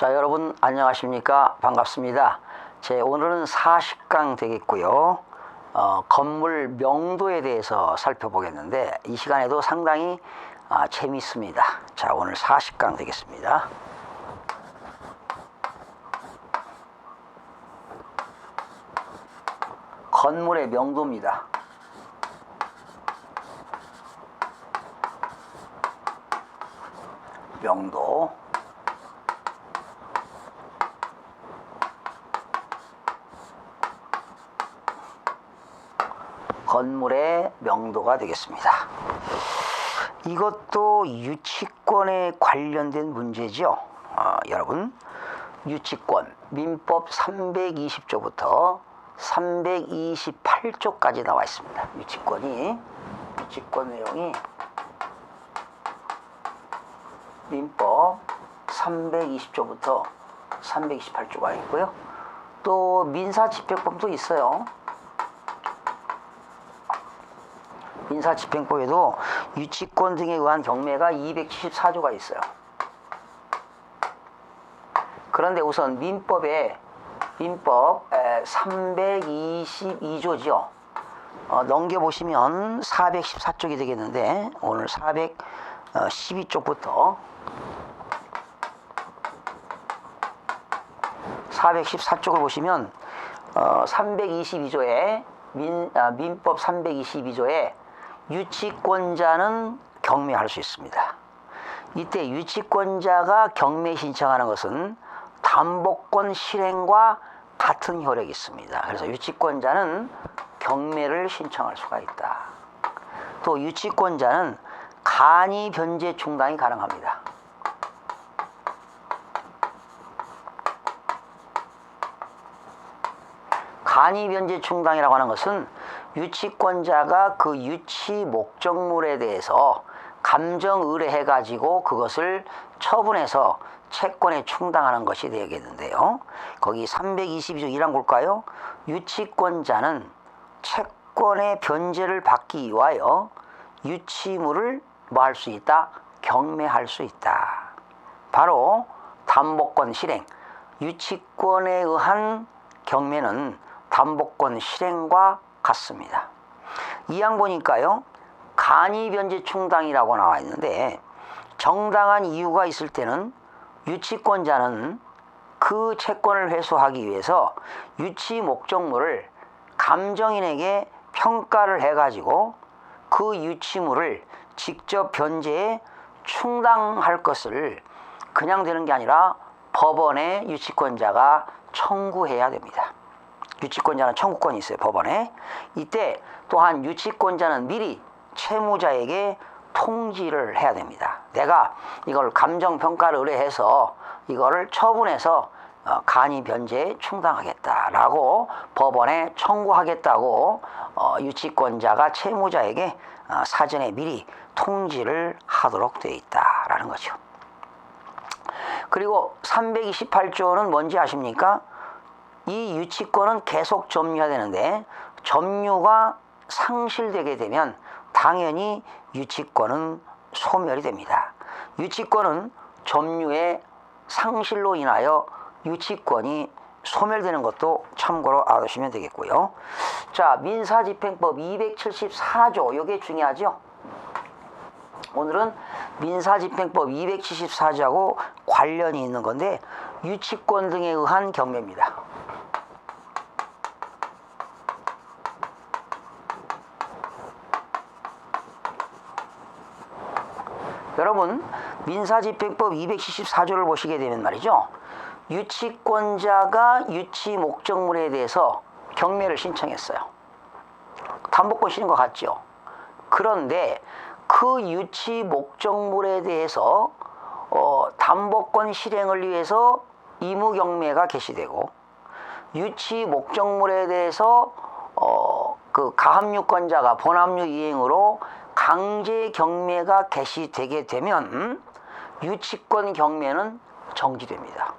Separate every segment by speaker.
Speaker 1: 자, 여러분 안녕하십니까? 반갑습니다. 오늘은 40강 되겠고요. 건물 명도에 대해서 살펴보겠는데 이 시간에도 상당히 재미있습니다. 자, 오늘 40강 되겠습니다. 건물의 명도입니다. 명도. 건물의 명도가 되겠습니다. 이것도 유치권에 관련된 문제죠. 여러분, 유치권 민법 320조부터 328조까지 나와 있습니다. 유치권 내용이 민법 320조부터 328조가 있고요. 또 민사집행법도 있어요. 민사집행법에도 유치권 등에 의한 경매가 274조가 있어요. 그런데 우선 민법 322조죠. 넘겨보시면 414쪽이 되겠는데 오늘 412쪽부터 414쪽을 보시면 322조에 민법 322조에 유치권자는 경매할 수 있습니다. 이때 유치권자가 경매 신청하는 것은 담보권 실행과 같은 효력이 있습니다. 그래서 유치권자는 경매를 신청할 수가 있다. 또 유치권자는 간이 변제 충당이 가능합니다. 간이 변제 충당이라고 하는 것은 유치권자가 그 유치 목적물에 대해서 감정 의뢰해 가지고 그것을 처분해서 채권에 충당하는 것이 되겠는데요. 거기 322조 1항 볼까요? 유치권자는 채권의 변제를 받기 위하여 유치물을 뭐 할 수 있다? 경매할 수 있다. 바로 담보권 실행, 유치권에 의한 경매는 담보권 실행과 같습니다. 2항 보니까요. 간이 변제 충당이라고 나와 있는데 정당한 이유가 있을 때는 유치권자는 그 채권을 회수하기 위해서 유치 목적물을 감정인에게 평가를 해가지고 그 유치물을 직접 변제에 충당할 것을 그냥 되는 게 아니라 법원에 유치권자가 청구해야 됩니다. 유치권자는 청구권이 있어요. 법원에. 이때 또한 유치권자는 미리 채무자에게 통지를 해야 됩니다. 내가 이걸 감정평가를 의뢰해서 이거를 처분해서 간이 변제에 충당하겠다라고 법원에 청구하겠다고 유치권자가 채무자에게 사전에 미리 통지를 하도록 되어 있다라는 거죠. 그리고 328조는 뭔지 아십니까? 이 유치권은 계속 점유해야 되는데 점유가 상실되게 되면 당연히 유치권은 소멸이 됩니다. 유치권은 점유의 상실로 인하여 유치권이 소멸되는 것도 참고로 알아두시면 되겠고요. 자, 민사집행법 274조, 이게 중요하죠. 오늘은 민사집행법 274조하고 관련이 있는 건데 유치권 등에 의한 경매입니다. 여러분, 민사집행법 274조를 보시게 되면 말이죠. 유치권자가 유치 목적물에 대해서 경매를 신청했어요. 담보권 실행과 같죠. 그런데 그 유치 목적물에 대해서 담보권 실행을 위해서 의무경매가 개시되고 유치 목적물에 대해서 그 가압류권자가 본압류 이행으로 강제 경매가 개시되게 되면 유치권 경매는 정지됩니다.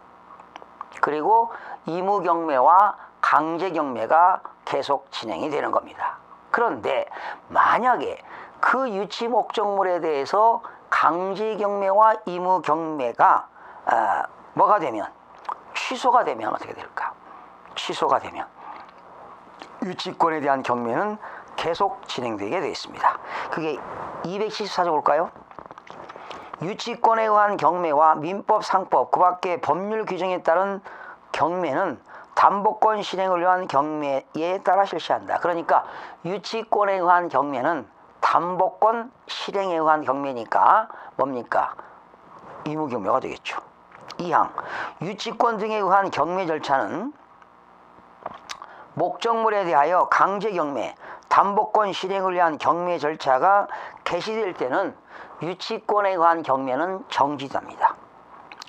Speaker 1: 그리고 의무 경매와 강제 경매가 계속 진행이 되는 겁니다. 그런데 만약에 그 유치 목적물에 대해서 강제 경매와 의무 경매가 뭐가 되면 취소가 되면 어떻게 될까? 취소가 되면 유치권에 대한 경매는 계속 진행되게 되어 있습니다. 그게 274조 볼까요? 유치권에 의한 경매와 민법, 상법, 그 밖의 법률 규정에 따른 경매는 담보권 실행을 위한 경매에 따라 실시한다. 그러니까 유치권에 의한 경매는 담보권 실행에 의한 경매니까 뭡니까? 의무경매가 되겠죠. 2항 유치권 등에 의한 경매 절차는 목적물에 대하여 강제경매, 담보권 실행을 위한 경매 절차가 개시될 때는 유치권에 의한 경매는 정지됩니다.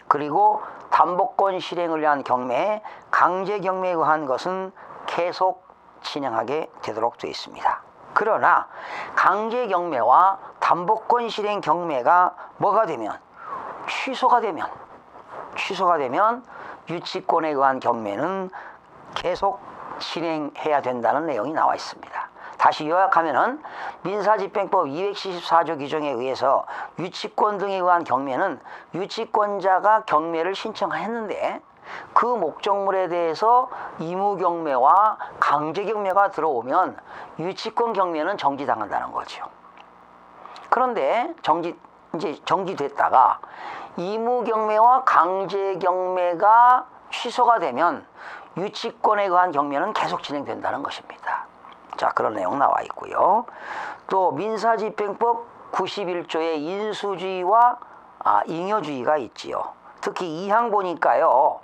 Speaker 1: 그리고 담보권 실행을 위한 경매, 강제경매에 의한 것은 계속 진행하게 되도록 되어 있습니다. 그러나 강제경매와 담보권 실행 경매가 뭐가 되면? 취소가 되면 유치권에 의한 경매는 계속 진행해야 된다는 내용이 나와 있습니다. 다시 요약하면은 민사집행법 274조 규정에 의해서 유치권 등에 의한 경매는 유치권자가 경매를 신청했는데 그 목적물에 대해서 의무경매와 강제경매가 들어오면 유치권 경매는 정지당한다는 거죠. 그런데 정지됐다가 의무경매와 강제경매가 취소가 되면 유치권에 의한 경매는 계속 진행된다는 것입니다. 자, 그런 내용 나와 있고요. 또 민사집행법 91조의 인수주의와 잉여주의가 있지요. 특히 2항 보니까요.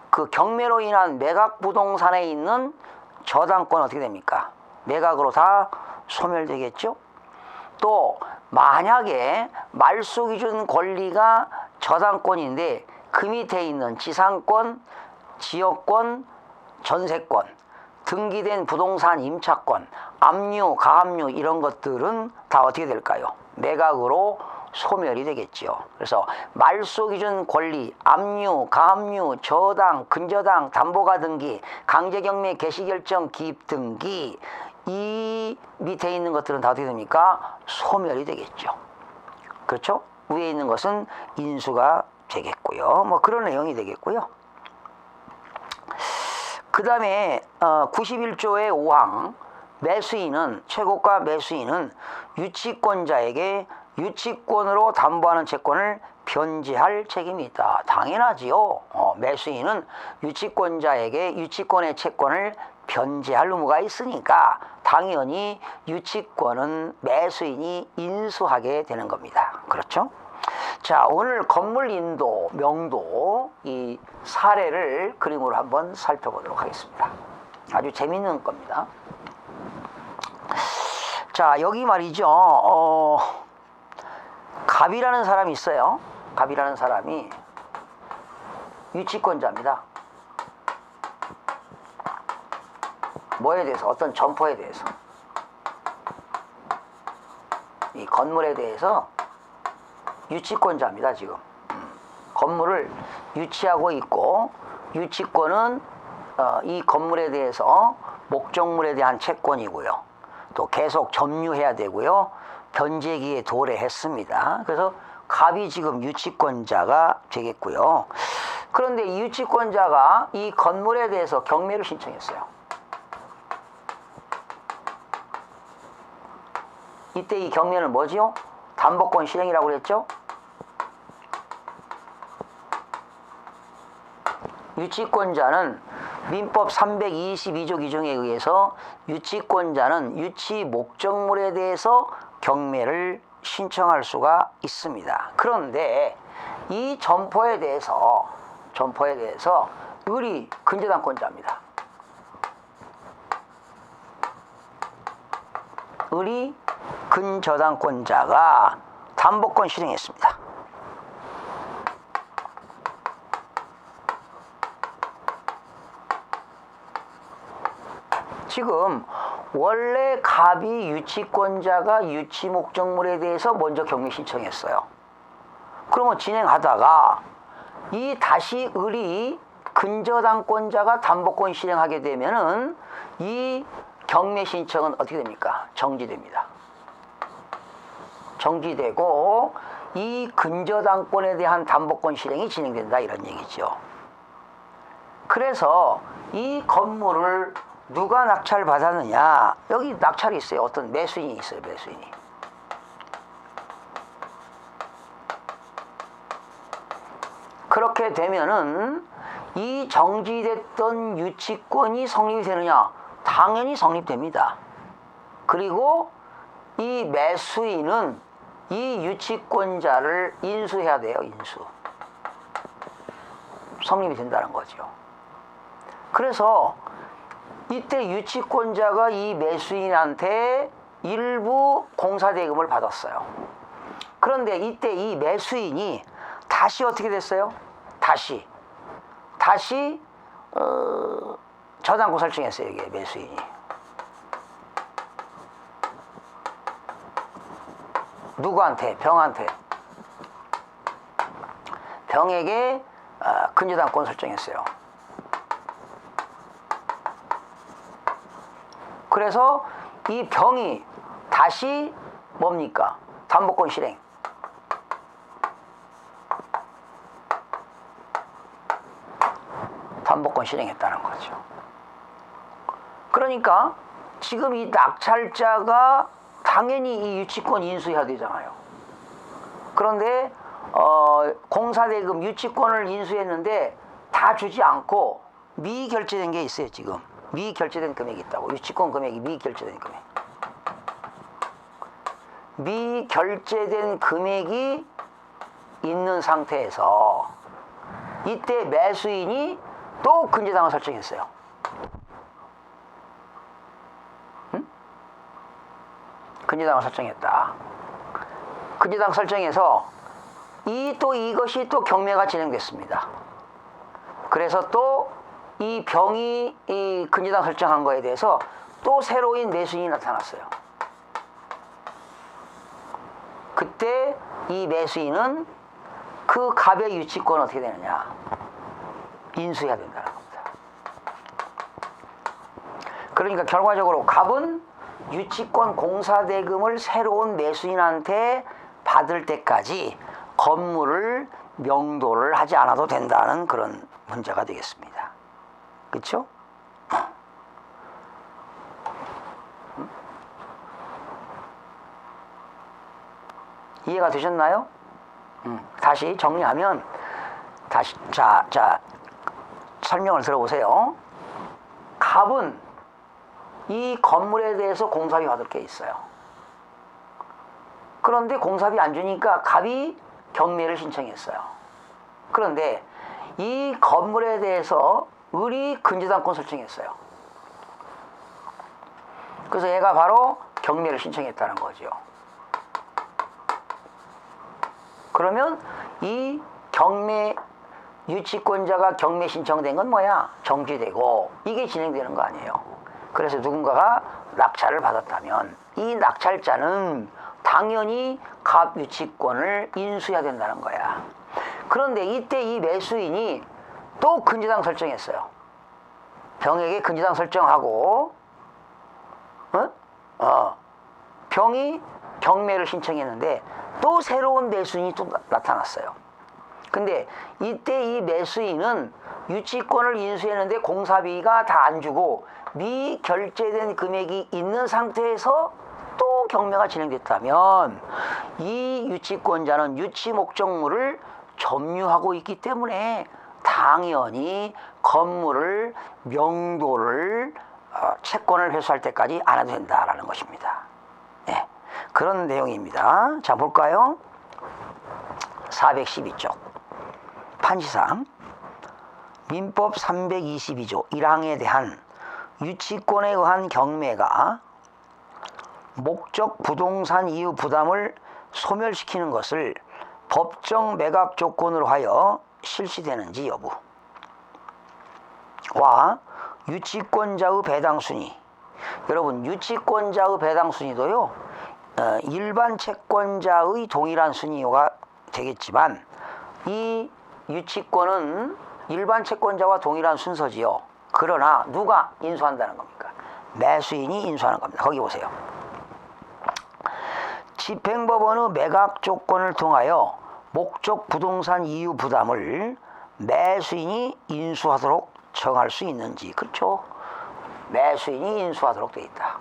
Speaker 1: 그 경매로 인한 매각 부동산에 있는 저당권 어떻게 됩니까? 매각으로 다 소멸되겠죠. 또 만약에 말소기준 권리가 저당권인데 그 밑에 있는 지상권, 지역권, 전세권, 등기된 부동산 임차권, 압류, 가압류 이런 것들은 다 어떻게 될까요? 매각으로 소멸이 되겠죠. 그래서 말소기준 권리, 압류, 가압류, 저당, 근저당, 담보가 등기, 강제경매 개시결정, 기입 등기 이 밑에 있는 것들은 다 어떻게 됩니까? 소멸이 되겠죠. 그렇죠? 위에 있는 것은 인수가 되겠고요. 뭐 그런 내용이 되겠고요. 그 다음에 91조의 5항 매수인은 최고가 매수인은 유치권자에게 유치권으로 담보하는 채권을 변제할 책임이 있다. 당연하지요. 매수인은 유치권자에게 유치권의 채권을 변제할 의무가 있으니까 당연히 유치권은 매수인이 인수하게 되는 겁니다. 그렇죠? 자, 오늘 건물 인도, 명도 이 사례를 그림으로 한번 살펴보도록 하겠습니다. 아주 재밌는 겁니다. 자, 여기 말이죠. 갑이라는 사람이 있어요. 갑이라는 사람이 유치권자입니다. 뭐에 대해서? 어떤 점포에 대해서. 이 건물에 대해서 유치권자입니다. 지금 건물을 유치하고 있고 유치권은 이 건물에 대해서 목적물에 대한 채권이고요. 또 계속 점유해야 되고요. 변제기에 도래했습니다. 그래서 갑이 지금 유치권자가 되겠고요. 그런데 이 유치권자가 이 건물에 대해서 경매를 신청했어요. 이때 이 경매는 뭐지요? 담보권 실행이라고 그랬죠? 유치권자는 민법 322조 규정에 의해서 유치권자는 유치 목적물에 대해서 경매를 신청할 수가 있습니다. 그런데 이 점포에 대해서 을이 근저당권자입니다. 을이 근저당권자가 담보권 실행했습니다. 지금 원래 갑이 유치권자가 유치 목적물에 대해서 먼저 경매 신청했어요. 그러면 진행하다가 이 다시 을이 근저당권자가 담보권 실행하게 되면은 이 경매 신청은 어떻게 됩니까? 정지됩니다. 정지되고 이 근저당권에 대한 담보권 실행이 진행된다 이런 얘기죠. 그래서 이 건물을 누가 낙찰 받았느냐, 여기 낙찰이 있어요. 어떤 매수인이 있어요. 매수인이. 그렇게 되면은 이 정지됐던 유치권이 성립이 되느냐? 당연히 성립됩니다. 그리고 이 매수인은 이 유치권자를 인수해야 돼요. 인수. 성립이 된다는 거죠. 그래서 이때 유치권자가 이 매수인한테 일부 공사대금을 받았어요. 그런데 이때 이 매수인이 다시 어떻게 됐어요? 다시 저당권 설정했어요. 이게 매수인이. 누구한테? 병한테. 병에게 근저당권 설정했어요. 그래서 이 병이 다시 뭡니까? 담보권 실행. 담보권 실행했다는 거죠. 그러니까 지금 이 낙찰자가 당연히 이 유치권 인수해야 되잖아요. 그런데 공사대금 유치권을 인수했는데 다 주지 않고 미결제된 게 있어요. 지금 미결제된 금액이 있다고. 유치권 금액이 미결제된 금액. 미결제된 금액이 있는 상태에서 이때 매수인이 또 근저당을 설정했어요. 근저당을 설정했다. 근저당 설정해서 이것이 또 경매가 진행됐습니다. 그래서 또 이 병이 이 근저당 설정한 거에 대해서 또 새로운 매수인이 나타났어요. 그때 이 매수인은 그 갑의 유치권 어떻게 되느냐? 인수해야 된다는 겁니다. 그러니까 결과적으로 갑은 유치권 공사대금을 새로운 매수인한테 받을 때까지 건물을 명도를 하지 않아도 된다는 그런 문제가 되겠습니다. 그렇죠? 이해가 되셨나요? 다시 정리하면 자 설명을 들어보세요. 갑은 이 건물에 대해서 공사비 받을 게 있어요. 그런데 공사비 안 주니까 갑이 경매를 신청했어요. 그런데 이 건물에 대해서 을이 근저당권 설정했어요. 그래서 얘가 바로 경매를 신청했다는 거죠. 그러면 이 경매 유치권자가 경매 신청된 건 뭐야? 정지되고 이게 진행되는 거 아니에요. 그래서 누군가가 낙찰을 받았다면 이 낙찰자는 당연히 갑 유치권을 인수해야 된다는 거야. 그런데 이때 이 매수인이 또 근저당 설정했어요. 병에게 근저당 설정하고 병이 경매를 신청했는데 또 새로운 매수인이 또 나타났어요. 근데 이때 이 매수인은 유치권을 인수했는데 공사비가 다 안 주고 미결제된 금액이 있는 상태에서 또 경매가 진행됐다면 이 유치권자는 유치 목적물을 점유하고 있기 때문에 당연히 건물을 명도를 채권을 회수할 때까지 안 해도 된다라는 것입니다. 네, 그런 내용입니다. 자, 볼까요? 412쪽 판시상 민법 322조 1항에 대한 유치권에 의한 경매가 목적 부동산 이유 부담을 소멸시키는 것을 법정 매각 조건으로 하여 실시되는지 여부와 유치권자의 배당순위. 여러분, 유치권자의 배당순위도요 일반 채권자의 동일한 순위가 되겠지만 이 유치권은 일반 채권자와 동일한 순서지요. 그러나 누가 인수한다는 겁니까? 매수인이 인수하는 겁니다. 거기 보세요. 집행법원의 매각 조건을 통하여 목적 부동산 이유 부담을 매수인이 인수하도록 정할 수 있는지. 그렇죠. 매수인이 인수하도록 되어 있다.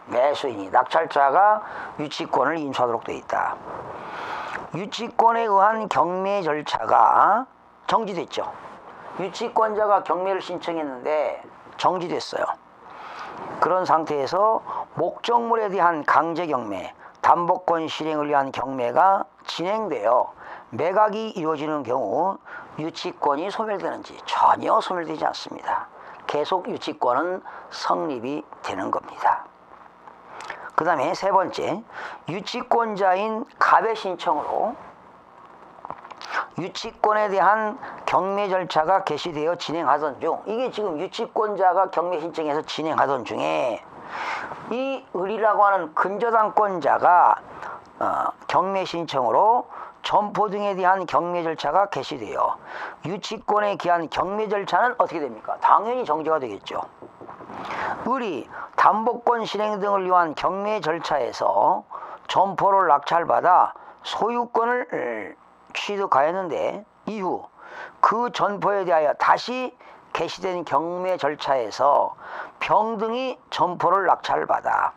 Speaker 1: 매수인이, 낙찰자가 유치권을 인수하도록 되어 있다. 유치권에 의한 경매 절차가 정지됐죠. 유치권자가 경매를 신청했는데 정지됐어요. 그런 상태에서 목적물에 대한 강제 경매, 담보권 실행을 위한 경매가 진행되어 매각이 이루어지는 경우 유치권이 소멸되는지. 전혀 소멸되지 않습니다. 계속 유치권은 성립이 되는 겁니다. 그 다음에 세 번째, 유치권자인 갑의 신청으로 유치권에 대한 경매 절차가 개시되어 진행하던 중, 이게 지금 유치권자가 경매 신청해서 진행하던 중에 이 을이라고 하는 근저당권자가 경매 신청으로 점포 등에 대한 경매 절차가 개시되어 유치권에 기한 경매 절차는 어떻게 됩니까? 당연히 정지가 되겠죠. 을이 담보권 실행 등을 위한 경매 절차에서 점포를 낙찰받아 소유권을 취득하였는데 이후 그 점포에 대하여 다시 개시된 경매 절차에서 평등히 점포를 낙찰받아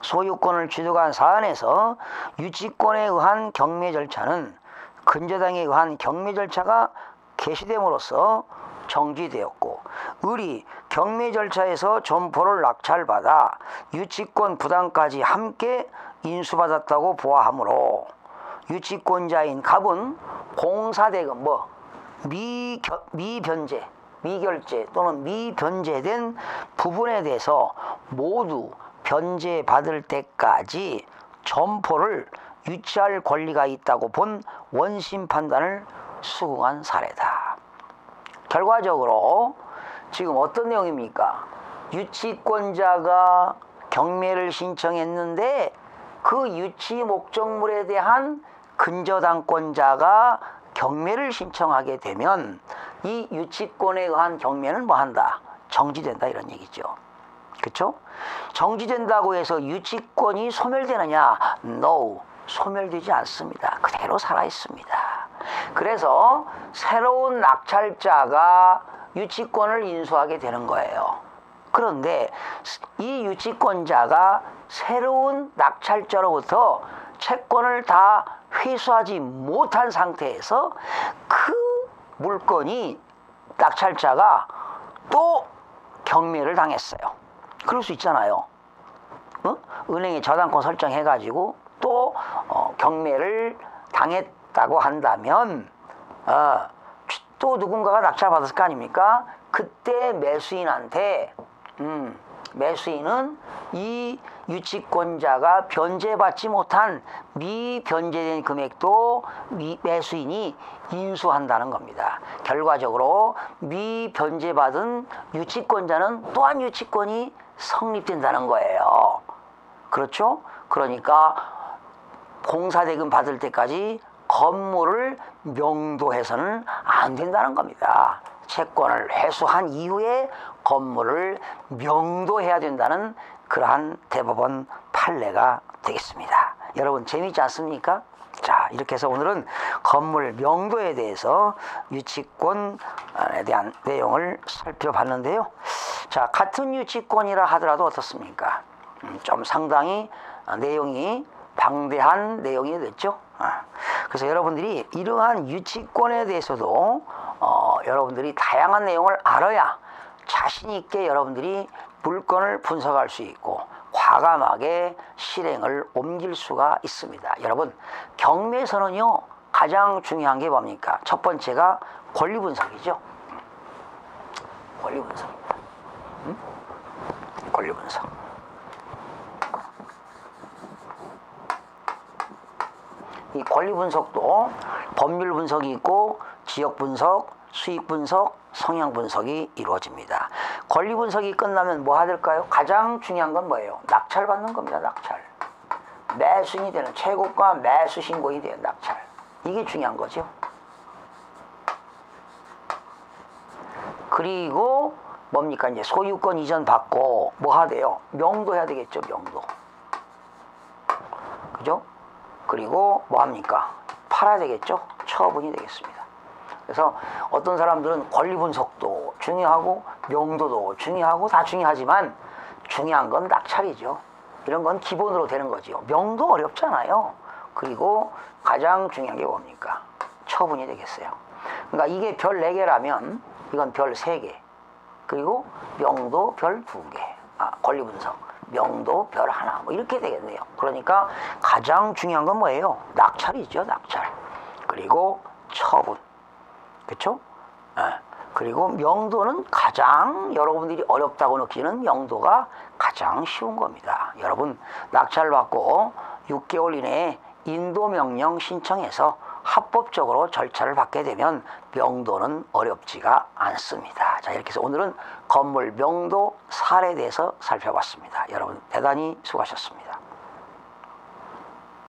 Speaker 1: 소유권을 취득한 사안에서 유치권에 의한 경매 절차는 근저당에 의한 경매 절차가 개시됨으로써 정지되었고, 을이 경매 절차에서 점포를 낙찰받아 유치권 부담까지 함께 인수받았다고 보아하므로 유치권자인 갑은 공사대금, 미변제, 미결제 또는 미변제된 부분에 대해서 모두 변제받을 때까지 점포를 유치할 권리가 있다고 본 원심 판단을 수긍한 사례다. 결과적으로 지금 어떤 내용입니까? 유치권자가 경매를 신청했는데 그 유치 목적물에 대한 근저당권자가 경매를 신청하게 되면 이 유치권에 의한 경매는 뭐한다? 정지된다, 이런 얘기죠. 그렇죠? 정지된다고 해서 유치권이 소멸되느냐? No, 소멸되지 않습니다. 그대로 살아있습니다. 그래서 새로운 낙찰자가 유치권을 인수하게 되는 거예요. 그런데 이 유치권자가 새로운 낙찰자로부터 채권을 다 회수하지 못한 상태에서 그 물건이 낙찰자가 또 경매를 당했어요. 그럴 수 있잖아요. 은행에 저당권 설정해가지고 또 경매를 당했다고 한다면 또 누군가가 낙찰받았을 거 아닙니까? 그때 매수인한테 매수인은 이 유치권자가 변제받지 못한 미변제된 금액도 매수인이 인수한다는 겁니다. 결과적으로 미변제받은 유치권자는 또한 유치권이 성립된다는 거예요. 그렇죠? 그러니까 공사대금 받을 때까지 건물을 명도해서는 안 된다는 겁니다. 채권을 회수한 이후에 건물을 명도해야 된다는 그러한 대법원 판례가 되겠습니다. 여러분 재미있지 않습니까? 자, 이렇게 해서 오늘은 건물 명도에 대해서 유치권에 대한 내용을 살펴봤는데요. 자, 같은 유치권이라 하더라도 어떻습니까? 좀 상당히 내용이 방대한 내용이 됐죠. 그래서 여러분들이 이러한 유치권에 대해서도 여러분들이 다양한 내용을 알아야 자신 있게 여러분들이 물건을 분석할 수 있고 과감하게 실행을 옮길 수가 있습니다. 여러분, 경매에서는요 가장 중요한 게 뭡니까? 첫 번째가 권리 분석이죠. 권리 분석입니다. 권리 분석. 이 권리 분석도 법률 분석이 있고 지역 분석, 수익 분석, 성향 분석이 이루어집니다. 권리 분석이 끝나면 뭐 해야 될까요? 가장 중요한 건 뭐예요? 낙찰 받는 겁니다. 낙찰. 매수인이 되는, 최고가 매수 신고인이 되는 낙찰. 이게 중요한 거죠. 그리고 뭡니까? 이제 소유권 이전 받고 뭐 해야 돼요? 명도해야 되겠죠. 명도. 그죠? 그리고 뭐 합니까? 팔아야 되겠죠? 처분이 되겠습니다. 그래서 어떤 사람들은 권리 분석도 중요하고 명도도 중요하고 다 중요하지만 중요한 건 낙찰이죠. 이런 건 기본으로 되는 거죠. 명도 어렵잖아요. 그리고 가장 중요한 게 뭡니까? 처분이 되겠어요. 그러니까 이게 별 4개라면 이건 별 3개. 그리고 명도 별 2개. 권리 분석. 명도 별 1. 뭐 이렇게 되겠네요. 그러니까 가장 중요한 건 뭐예요? 낙찰이죠. 낙찰. 그리고 처분. 그렇죠? 그리고 명도는 가장 여러분들이 어렵다고 느끼는 명도가 가장 쉬운 겁니다. 여러분 낙찰 받고 6개월 이내에 인도명령 신청해서 합법적으로 절차를 받게 되면 명도는 어렵지가 않습니다. 자, 이렇게 해서 오늘은 건물 명도 사례에 대해서 살펴봤습니다. 여러분 대단히 수고하셨습니다.